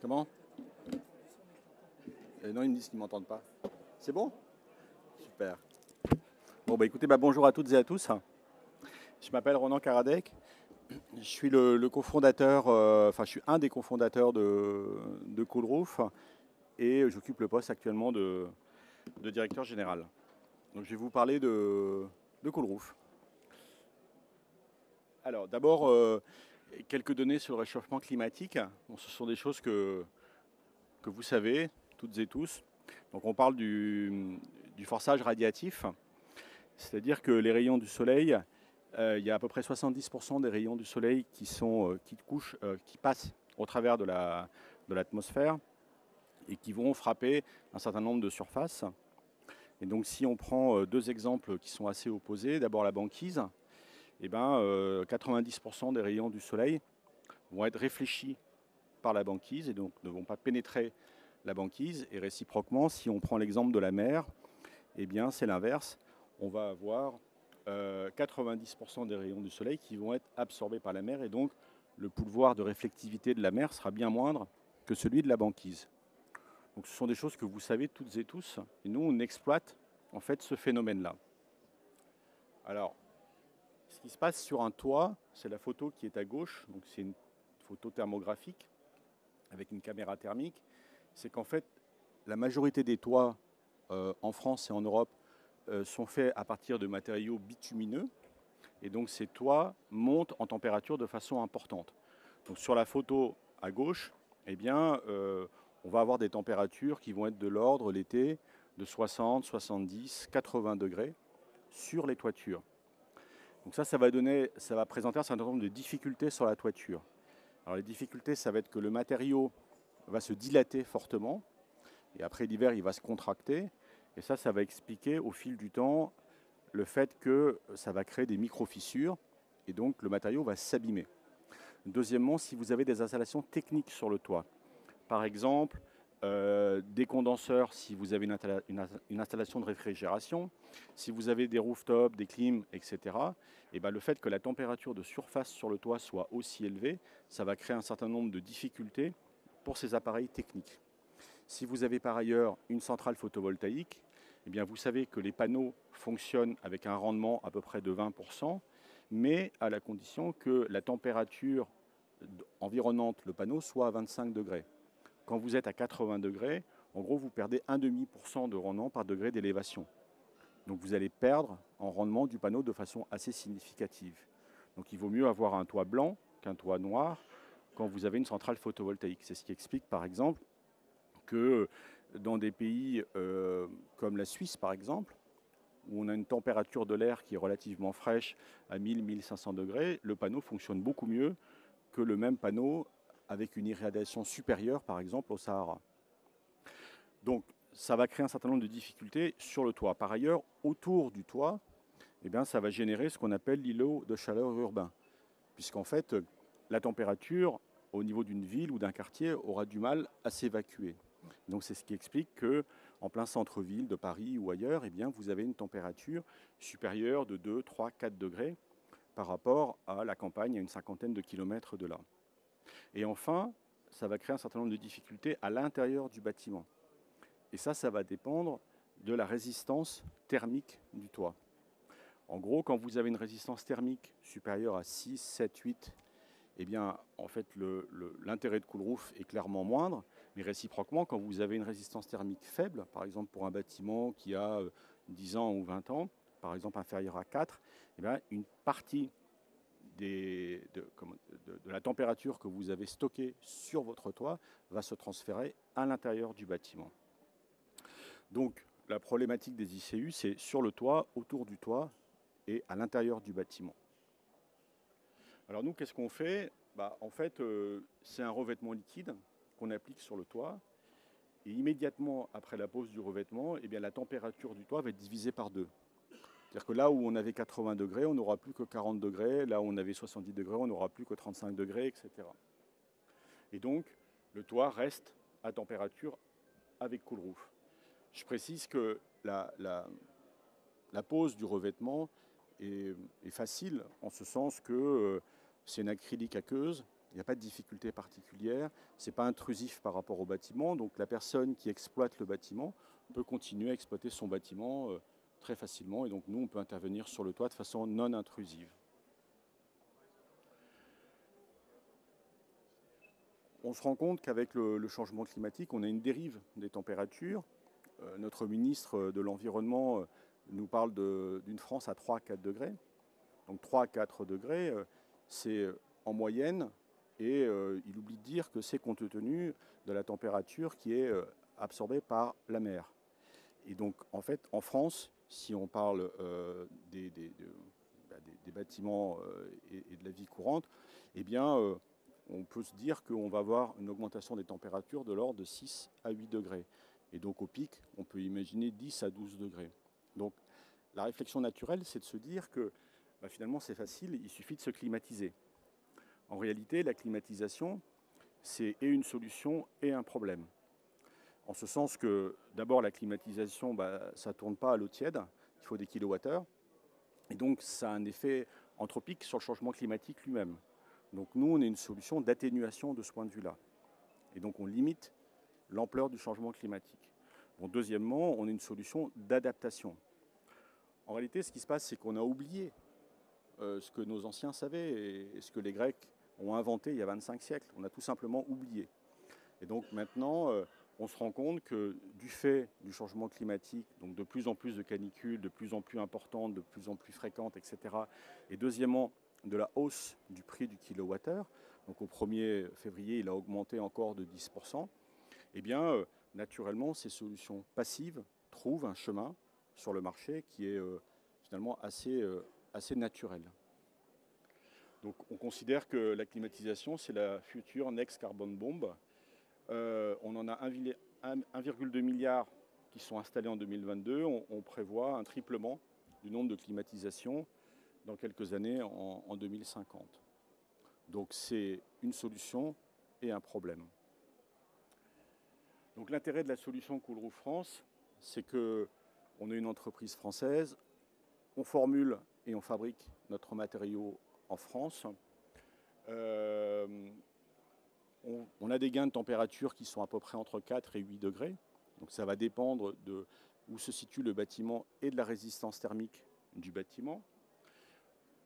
Comment? Non, ils me disent qu'ils ne m'entendent pas. C'est bon? Super. Bon, bah écoutez, bonjour à toutes et à tous. Je m'appelle Ronan Karadec. Je suis le cofondateur, enfin, je suis un des cofondateurs de Coolroof et j'occupe le poste actuellement de directeur général. Donc, je vais vous parler de Coolroof. Alors, d'abord, quelques données sur le réchauffement climatique. Bon, ce sont des choses que vous savez, toutes et tous. Donc, on parle du forçage radiatif. C'est-à-dire que les rayons du soleil, il y a à peu près 70% des rayons du soleil qui passent au travers de l'atmosphère et qui vont frapper un certain nombre de surfaces. Et donc si on prend deux exemples qui sont assez opposés, d'abord la banquise, 90% des rayons du soleil vont être réfléchis par la banquise et donc ne vont pas pénétrer la banquise. Et réciproquement, si on prend l'exemple de la mer, c'est l'inverse. On va avoir 90% des rayons du soleil qui vont être absorbés par la mer et donc le pouvoir de réflectivité de la mer sera bien moindre que celui de la banquise. Donc ce sont des choses que vous savez toutes et tous et nous on exploite en fait ce phénomène-là. Alors, ce qui se passe sur un toit, c'est la photo qui est à gauche, donc c'est une photo thermographique avec une caméra thermique. C'est qu'en fait, la majorité des toits en France et en Europe sont faits à partir de matériaux bitumineux. Et donc ces toits montent en température de façon importante. Donc sur la photo à gauche, on va avoir des températures qui vont être de l'ordre l'été de 60, 70, 80 degrés sur les toitures. Donc ça va présenter un certain nombre de difficultés sur la toiture. Alors les difficultés, ça va être que le matériau va se dilater fortement et après l'hiver, il va se contracter. Et ça va expliquer au fil du temps le fait que ça va créer des micro-fissures et donc le matériau va s'abîmer. Deuxièmement, si vous avez des installations techniques sur le toit, par exemple des condenseurs si vous avez une installation de réfrigération, si vous avez des rooftops, des clims, etc., le fait que la température de surface sur le toit soit aussi élevée, ça va créer un certain nombre de difficultés pour ces appareils techniques. Si vous avez par ailleurs une centrale photovoltaïque, vous savez que les panneaux fonctionnent avec un rendement à peu près de 20%, mais à la condition que la température environnante le panneau soit à 25 degrés. Quand vous êtes à 80 degrés, en gros, vous perdez 1,5% de rendement par degré d'élévation. Donc vous allez perdre en rendement du panneau de façon assez significative. Donc il vaut mieux avoir un toit blanc qu'un toit noir quand vous avez une centrale photovoltaïque. C'est ce qui explique par exemple que dans des pays comme la Suisse, par exemple, où on a une température de l'air qui est relativement fraîche à 1000-1500 degrés, le panneau fonctionne beaucoup mieux que le même panneau avec une irradiation supérieure, par exemple, au Sahara. Donc, ça va créer un certain nombre de difficultés sur le toit. Par ailleurs, autour du toit, ça va générer ce qu'on appelle l'îlot de chaleur urbain, puisqu'en fait, la température au niveau d'une ville ou d'un quartier aura du mal à s'évacuer. Donc c'est ce qui explique qu'en plein centre-ville de Paris ou ailleurs, vous avez une température supérieure de 2, 3, 4 degrés par rapport à la campagne à une cinquantaine de kilomètres de là. Et enfin, ça va créer un certain nombre de difficultés à l'intérieur du bâtiment. Et ça va dépendre de la résistance thermique du toit. En gros, quand vous avez une résistance thermique supérieure à 6, 7, 8, en fait, l'intérêt de Coolroof est clairement moindre. Mais réciproquement, quand vous avez une résistance thermique faible, par exemple pour un bâtiment qui a 10 ans ou 20 ans, par exemple inférieur à 4, une partie de la température que vous avez stockée sur votre toit va se transférer à l'intérieur du bâtiment. Donc, la problématique des ICU, c'est sur le toit, autour du toit et à l'intérieur du bâtiment. Alors nous, qu'est-ce qu'on fait? En fait, c'est un revêtement liquide qu'on applique sur le toit. Et immédiatement après la pose du revêtement, la température du toit va être divisée par 2. C'est-à-dire que là où on avait 80 degrés, on n'aura plus que 40 degrés. Là où on avait 70 degrés, on n'aura plus que 35 degrés, etc. Et donc, le toit reste à température avec Coolroof. Je précise que la pose du revêtement est facile, en ce sens que c'est une acrylique aqueuse Il n'y a pas de difficulté particulière, ce n'est pas intrusif par rapport au bâtiment, donc la personne qui exploite le bâtiment peut continuer à exploiter son bâtiment très facilement, et donc nous, on peut intervenir sur le toit de façon non intrusive. On se rend compte qu'avec le changement climatique, on a une dérive des températures. Notre ministre de l'Environnement nous parle d'une France à 3 à 4 degrés. Donc 3 à 4 degrés, c'est en moyenne, et il oublie de dire que c'est compte tenu de la température qui est absorbée par la mer. Et donc en fait, en France, si on parle des bâtiments et de la vie courante, eh bien, on peut se dire qu'on va avoir une augmentation des températures de l'ordre de 6 à 8 degrés. Et donc au pic, on peut imaginer 10 à 12 degrés. Donc la réflexion naturelle, c'est de se dire que finalement c'est facile, il suffit de se climatiser. En réalité, la climatisation, c'est et une solution et un problème. En ce sens que d'abord la climatisation, ça ne tourne pas à l'eau tiède, il faut des kilowattheures. Et donc ça a un effet anthropique sur le changement climatique lui-même. Donc nous, on est une solution d'atténuation de ce point de vue-là. Et donc on limite l'ampleur du changement climatique. Bon, deuxièmement, on est une solution d'adaptation. En réalité, ce qui se passe, c'est qu'on a oublié ce que nos anciens savaient et ce que les Grecs ont inventé il y a 25 siècles. On a tout simplement oublié. Et donc maintenant, on se rend compte que du fait du changement climatique, donc de plus en plus de canicules, de plus en plus importantes, de plus en plus fréquentes, etc. Et deuxièmement, de la hausse du prix du kilowattheure, donc au 1er février, il a augmenté encore de 10%, eh bien, naturellement, ces solutions passives trouvent un chemin sur le marché qui est finalement assez naturel. Donc on considère que la climatisation, c'est la future next carbon bomb. On en a 1,2 milliard qui sont installés en 2022. On prévoit un triplement du nombre de climatisations dans quelques années en 2050. Donc c'est une solution et un problème. Donc l'intérêt de la solution Coolroof France, c'est qu'on est une entreprise française, on formule et on fabrique notre matériau en France. On a des gains de température qui sont à peu près entre 4 et 8 degrés. Donc ça va dépendre de où se situe le bâtiment et de la résistance thermique du bâtiment.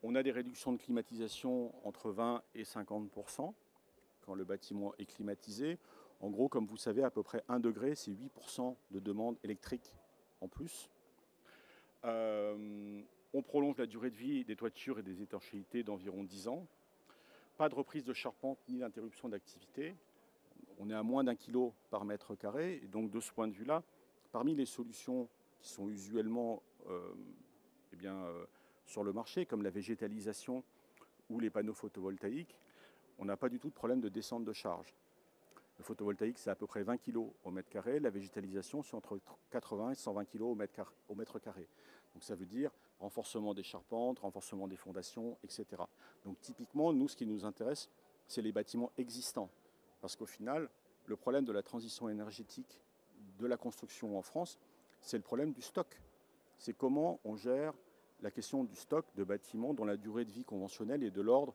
On a des réductions de climatisation entre 20 et 50% quand le bâtiment est climatisé. En gros, comme vous savez, à peu près 1 degré, c'est 8% de demande électrique en plus. On prolonge la durée de vie des toitures et des étanchéités d'environ 10 ans. Pas de reprise de charpente ni d'interruption d'activité. On est à moins d'1 kilo par mètre carré. Et donc, de ce point de vue-là, parmi les solutions qui sont usuellement sur le marché, comme la végétalisation ou les panneaux photovoltaïques, on n'a pas du tout de problème de descente de charge. Le photovoltaïque, c'est à peu près 20 kg au mètre carré. La végétalisation, c'est entre 80 et 120 kg au mètre carré. Donc ça veut dire renforcement des charpentes, renforcement des fondations, etc. Donc typiquement, nous, ce qui nous intéresse, c'est les bâtiments existants. Parce qu'au final, le problème de la transition énergétique de la construction en France, c'est le problème du stock. C'est comment on gère la question du stock de bâtiments dont la durée de vie conventionnelle est de l'ordre,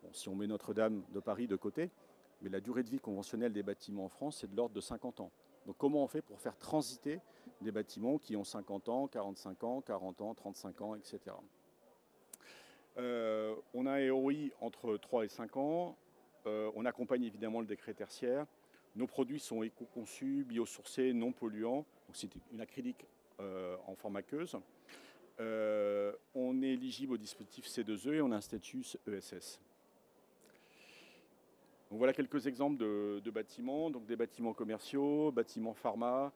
bon, si on met Notre-Dame de Paris de côté, mais la durée de vie conventionnelle des bâtiments en France, c'est de l'ordre de 50 ans. Donc comment on fait pour faire transiter des bâtiments qui ont 50 ans, 45 ans, 40 ans, 35 ans, etc. On a un ROI entre 3 et 5 ans. On accompagne évidemment le décret tertiaire. Nos produits sont éco-conçus, biosourcés, non polluants. Donc c'est une acrylique en forme aqueuse. On est éligible au dispositif C2E et on a un statut ESS. Donc voilà quelques exemples de bâtiments, donc des bâtiments commerciaux, bâtiments pharma,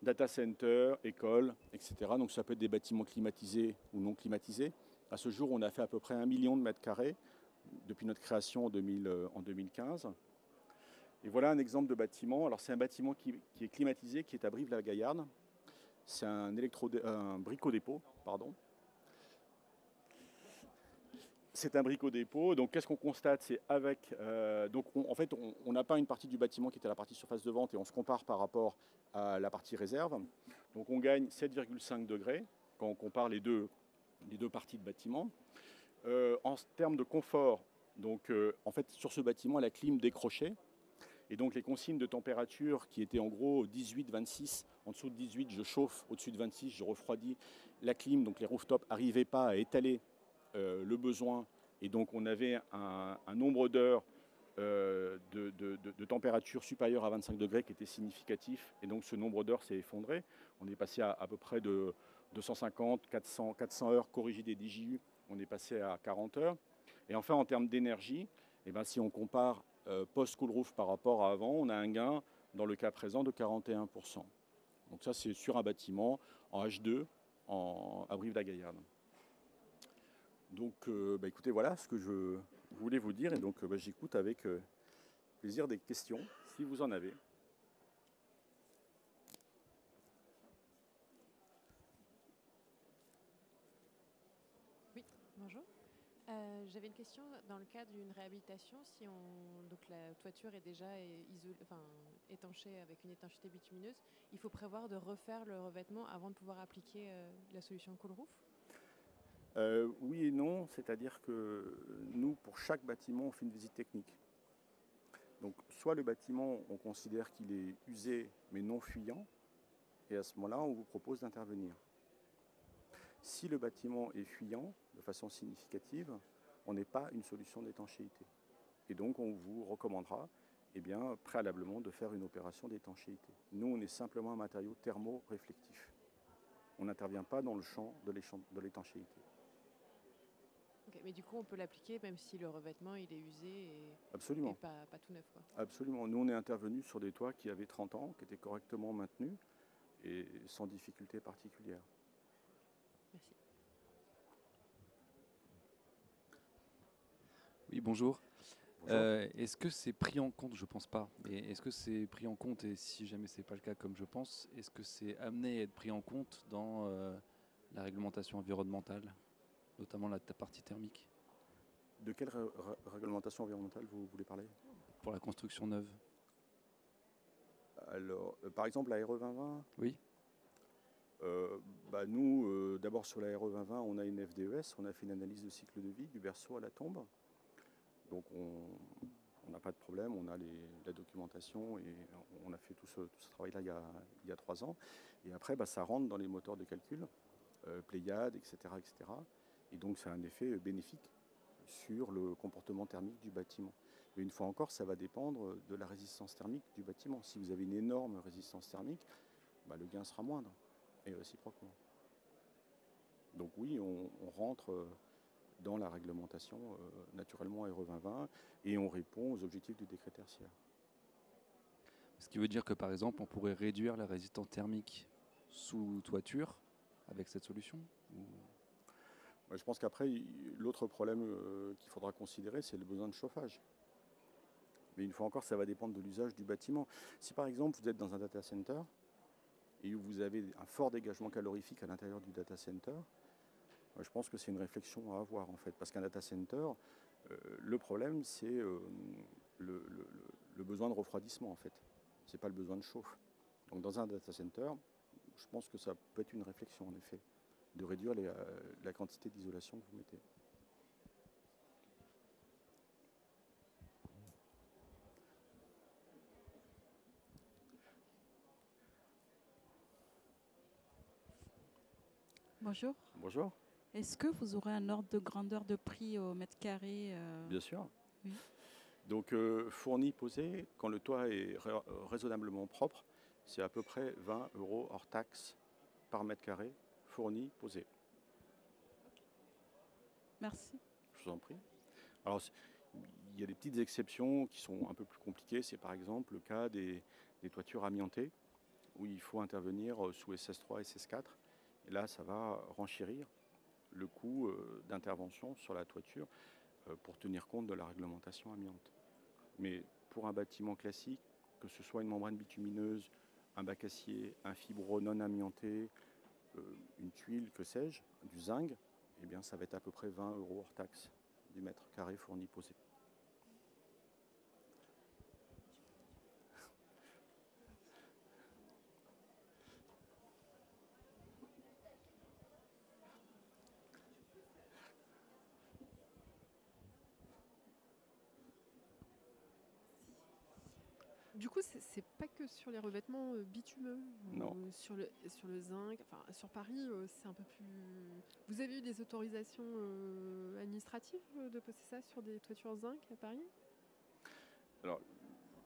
data center, écoles, etc. Donc ça peut être des bâtiments climatisés ou non climatisés. À ce jour, on a fait à peu près 1 million de mètres carrés depuis notre création en 2015. Et voilà un exemple de bâtiment. Alors c'est un bâtiment qui est climatisé, qui est à Brive-la-Gaillarde. C'est un bricot-dépôt, pardon. C'est un bricot-dépôt. Donc, qu'est-ce qu'on constate? C'est avec. En fait, on n'a pas une partie du bâtiment qui était la partie surface de vente et on se compare par rapport à la partie réserve. Donc, on gagne 7,5 degrés quand on compare les deux parties de bâtiment. En termes de confort, Donc, en fait, sur ce bâtiment, la clim décrochait. Et donc, les consignes de température qui étaient en gros 18, 26, en dessous de 18, je chauffe, au-dessus de 26, je refroidis. La clim, donc les rooftops, n'arrivaient pas à étaler le besoin. Et donc, on avait un nombre d'heures de température supérieure à 25 degrés qui était significatif. Et donc, ce nombre d'heures s'est effondré. On est passé à peu près de 250, 400 heures corrigées des DJU. On est passé à 40 heures. Et enfin, en termes d'énergie, eh ben, si on compare post-cool roof par rapport à avant, on a un gain, dans le cas présent, de 41%. Donc ça, c'est sur un bâtiment en H2 à Brive-la-Gaillarde. Donc, écoutez, voilà ce que je voulais vous dire. Et donc, j'écoute avec plaisir des questions, si vous en avez. Oui, bonjour. J'avais une question dans le cas d'une réhabilitation. Si donc la toiture est déjà étanchée avec une étanchéité bitumineuse, il faut prévoir de refaire le revêtement avant de pouvoir appliquer la solution Cool Roof? Oui et non, c'est-à-dire que nous, pour chaque bâtiment, on fait une visite technique. Donc, soit le bâtiment, on considère qu'il est usé mais non fuyant, et à ce moment-là, on vous propose d'intervenir. Si le bâtiment est fuyant de façon significative, on n'est pas une solution d'étanchéité. Et donc, on vous recommandera préalablement de faire une opération d'étanchéité. Nous, on est simplement un matériau thermo-réflectif. On n'intervient pas dans le champ de l'étanchéité. Okay, mais du coup, on peut l'appliquer même si le revêtement il est usé Absolument. Et pas tout neuf, quoi. Absolument. Nous, on est intervenu sur des toits qui avaient 30 ans, qui étaient correctement maintenus et sans difficulté particulière. Merci. Oui, bonjour. Bonjour. Est-ce que c'est pris en compte? Je pense pas. Mais est-ce que c'est pris en compte, et si jamais c'est pas le cas comme je pense, est-ce que c'est amené à être pris en compte dans la réglementation environnementale, notamment la partie thermique, De quelle réglementation environnementale vous voulez parler? pour la construction neuve? Alors, par exemple, la RE 2020. Oui. Nous, d'abord sur la RE 2020, on a une FDES, on a fait une analyse de cycle de vie du berceau à la tombe. Donc on n'a pas de problème, on a la documentation et on a fait tout ce travail-là il y a 3 ans. Et après, ça rentre dans les moteurs de calcul, Pléiade, etc., etc. Et donc ça a un effet bénéfique sur le comportement thermique du bâtiment. Mais une fois encore, ça va dépendre de la résistance thermique du bâtiment. Si vous avez une énorme résistance thermique, le gain sera moindre, et réciproquement. Donc oui, on rentre dans la réglementation naturellement RE 2020 et on répond aux objectifs du décret tertiaire. Ce qui veut dire que par exemple, on pourrait réduire la résistance thermique sous toiture avec cette solution ou... Je pense qu'après, l'autre problème qu'il faudra considérer, c'est le besoin de chauffage. Mais une fois encore, ça va dépendre de l'usage du bâtiment. Si par exemple, vous êtes dans un data center et où vous avez un fort dégagement calorifique à l'intérieur du data center, je pense que c'est une réflexion à avoir en fait. Parce qu'un data center, le problème, c'est le besoin de refroidissement en fait. C'est pas le besoin de chauffe. Donc dans un data center, je pense que ça peut être une réflexion en effet, de réduire la quantité d'isolation que vous mettez. Bonjour. Bonjour. Est-ce que vous aurez un ordre de grandeur de prix au mètre carré Bien sûr. Oui. Donc fourni, posé, quand le toit est raisonnablement propre, c'est à peu près 20 € hors taxe par mètre carré, fourni, posé. Merci. Je vous en prie. Alors, il y a des petites exceptions qui sont un peu plus compliquées. C'est par exemple le cas des toitures amiantées, où il faut intervenir sous SS3 et SS4. Et là, ça va renchérir le coût d'intervention sur la toiture pour tenir compte de la réglementation amiante. Mais pour un bâtiment classique, que ce soit une membrane bitumineuse, un bac acier, un fibro non amianté, une tuile, que sais-je, du zinc, eh bien, ça va être à peu près 20 € hors taxe du mètre carré fourni posé. Du coup, c'est pas que sur les revêtements bitumeux, Non. sur le zinc, enfin sur Paris, c'est un peu plus. Vous avez eu des autorisations administratives de poser ça sur des toitures zinc à Paris? Alors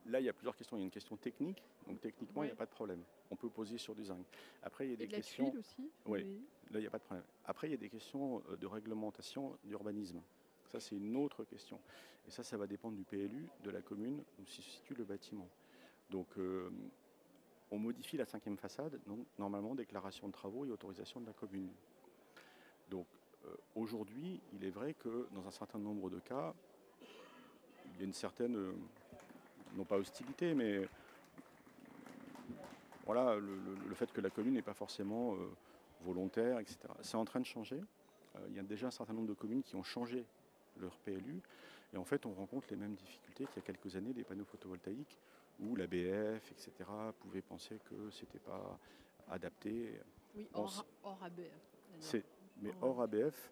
là, il y a plusieurs questions. Il y a une question technique, donc techniquement, il n'y a Ouais. pas de problème. On peut poser sur du zinc. Après, il y a Et des de la questions. tuile aussi? Oui, là, il n'y a pas de problème. Après, il y a des questions de réglementation d'urbanisme. Ça, c'est une autre question. Et ça va dépendre du PLU, de la commune où se situe le bâtiment. Donc, on modifie la 5e façade, donc normalement, déclaration de travaux et autorisation de la commune. Donc, aujourd'hui, il est vrai que dans un certain nombre de cas, il y a une certaine, non pas hostilité, mais voilà, le fait que la commune n'est pas forcément volontaire, etc. C'est en train de changer. Il y a déjà un certain nombre de communes qui ont changé leur PLU. Et en fait, on rencontre les mêmes difficultés qu'il y a quelques années des panneaux photovoltaïques où l'ABF, etc., pouvaient penser que ce n'était pas adapté. Oui, On hors ABF. Mais hors ABF,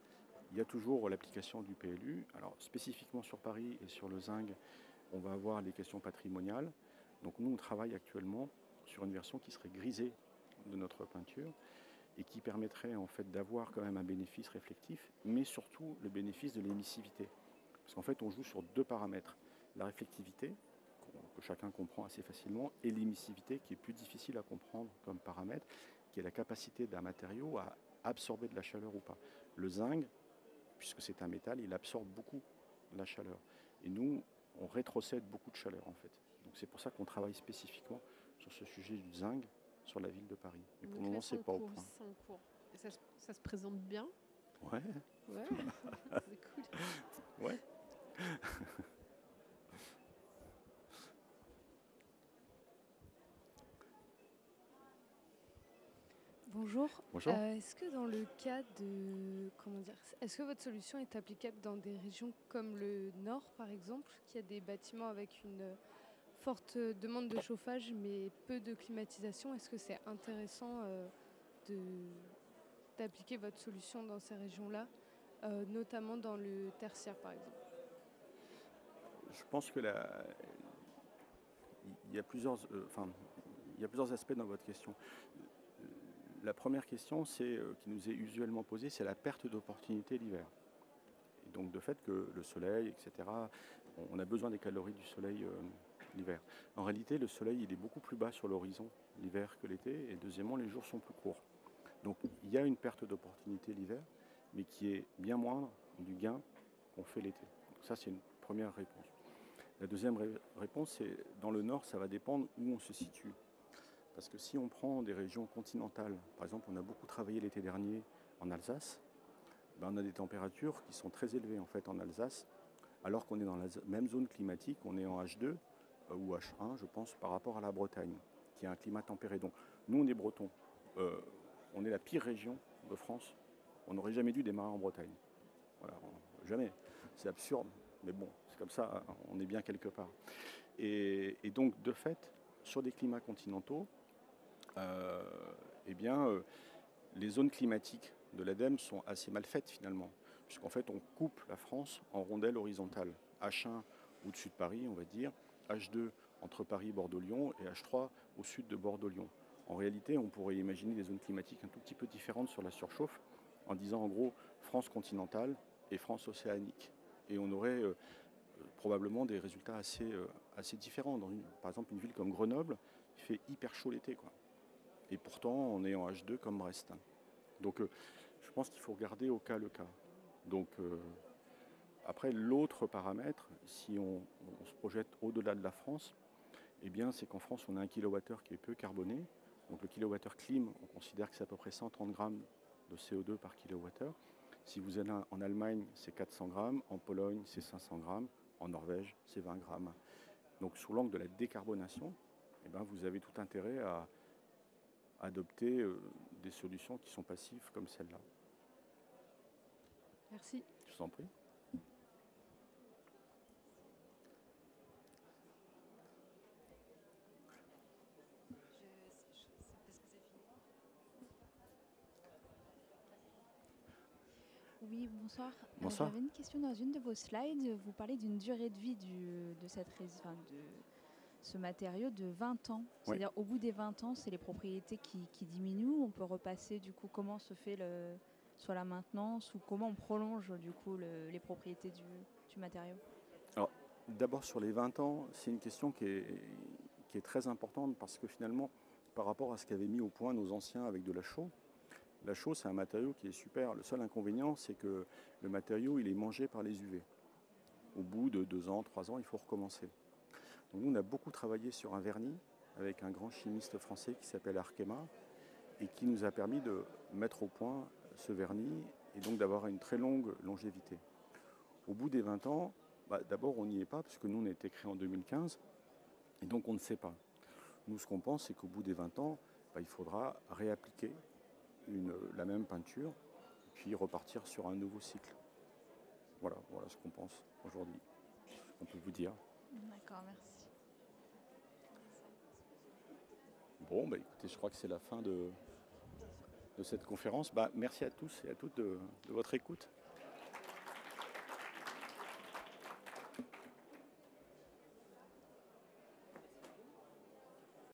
il y a toujours l'application du PLU. Alors, spécifiquement sur Paris et sur le Zinc, on va avoir les questions patrimoniales. Donc, nous, on travaille actuellement sur une version qui serait grisée de notre peinture et qui permettrait en fait d'avoir quand même un bénéfice réflectif, mais surtout le bénéfice de l'émissivité. Parce qu'en fait, on joue sur 2 paramètres. La réflectivité, que chacun comprend assez facilement, et l'émissivité, qui est plus difficile à comprendre comme paramètre, qui est la capacité d'un matériau à absorber de la chaleur ou pas. Le zinc, puisque c'est un métal, il absorbe beaucoup la chaleur. Et nous, on rétrocède beaucoup de chaleur en fait. Donc c'est pour ça qu'on travaille spécifiquement sur ce sujet du zinc sur la ville de Paris. Mais pour le moment, c'est pas au point. C'est en cours. Et ça se présente bien? Ouais. Ouais, c'est cool. Ouais. Bonjour. Bonjour. Est-ce que dans le cas de, comment dire, est-ce que votre solution est applicable dans des régions comme le Nord, par exemple, qui a des bâtiments avec une forte demande de chauffage mais peu de climatisation? Est-ce que c'est intéressant d'appliquer votre solution dans ces régions-là, notamment dans le tertiaire, par exemple? Je pense que il y a plusieurs, il y a plusieurs aspects dans votre question. La première question, qui nous est usuellement posée, c'est la perte d'opportunité l'hiver. Et donc, de fait que le soleil, etc., on a besoin des calories du soleil l'hiver. En réalité, le soleil, il est beaucoup plus bas sur l'horizon l'hiver que l'été, et deuxièmement, les jours sont plus courts. Donc, il y a une perte d'opportunité l'hiver, mais qui est bien moindre du gain qu'on fait l'été. Donc ça, c'est une première réponse. La deuxième réponse, c'est dans le nord, ça va dépendre où on se situe. Parce que si on prend des régions continentales, par exemple, on a beaucoup travaillé l'été dernier en Alsace, on a des températures qui sont très élevées en fait en Alsace, alors qu'on est dans la même zone climatique, on est en H2 ou H1, je pense, par rapport à la Bretagne, qui a un climat tempéré. Donc, nous, on est bretons. On est la pire région de France. On n'aurait jamais dû démarrer en Bretagne. Voilà, jamais. C'est absurde, mais bon, c'est comme ça, on est bien quelque part. Et donc, de fait, sur des climats continentaux, les zones climatiques de l'ADEME sont assez mal faites finalement, puisqu'en fait on coupe la France en rondelles horizontales. H1 au-dessus de Paris, on va dire, H2 entre Paris, Bordeaux-Lyon et H3 au sud de Bordeaux-Lyon. En réalité, on pourrait imaginer des zones climatiques un tout petit peu différentes sur la surchauffe, en disant en gros France continentale et France océanique. Et on aurait probablement des résultats assez différents. Par exemple, une ville comme Grenoble, il fait hyper chaud l'été, quoi. Et pourtant, on est en H2 comme Brest. Donc, je pense qu'il faut regarder au cas le cas. Donc, après, l'autre paramètre, si on se projette au-delà de la France, eh bien, c'est qu'en France, on a un kilowattheure qui est peu carboné. Donc, le kilowattheure clim, on considère que c'est à peu près 130 grammes de CO2 par kilowattheure. Si vous allez en Allemagne, c'est 400 grammes. En Pologne, c'est 500 grammes. En Norvège, c'est 20 grammes. Donc, sous l'angle de la décarbonation, eh bien, vous avez tout intérêt à adopter des solutions qui sont passives comme celle-là. Merci. Je vous en prie. Oui, bonsoir. Bonsoir. J'avais une question dans une de vos slides. Vous parlez d'une durée de vie de ce matériau de 20 ans. Oui. C'est-à-dire au bout des 20 ans, c'est les propriétés qui diminuent. On peut repasser du coup comment se fait soit la maintenance ou comment on prolonge du coup les propriétés du matériau. Alors, d'abord sur les 20 ans, c'est une question qui est très importante parce que finalement, par rapport à ce qu'avaient mis au point nos anciens avec de la chaux, la chaux c'est un matériau qui est super. Le seul inconvénient, c'est que le matériau il est mangé par les UV. Au bout de 2 ans, 3 ans, il faut recommencer. Donc nous, on a beaucoup travaillé sur un vernis avec un grand chimiste français qui s'appelle Arkema et qui nous a permis de mettre au point ce vernis et donc d'avoir une très longue longévité. Au bout des 20 ans, d'abord on n'y est pas puisque nous on a été créé en 2015 et donc on ne sait pas. Nous ce qu'on pense c'est qu'au bout des 20 ans, il faudra réappliquer la même peinture puis repartir sur un nouveau cycle. Voilà ce qu'on pense aujourd'hui, ce qu'on peut vous dire. D'accord, merci. Bon, écoutez, je crois que c'est la fin de cette conférence. Merci à tous et à toutes de votre écoute.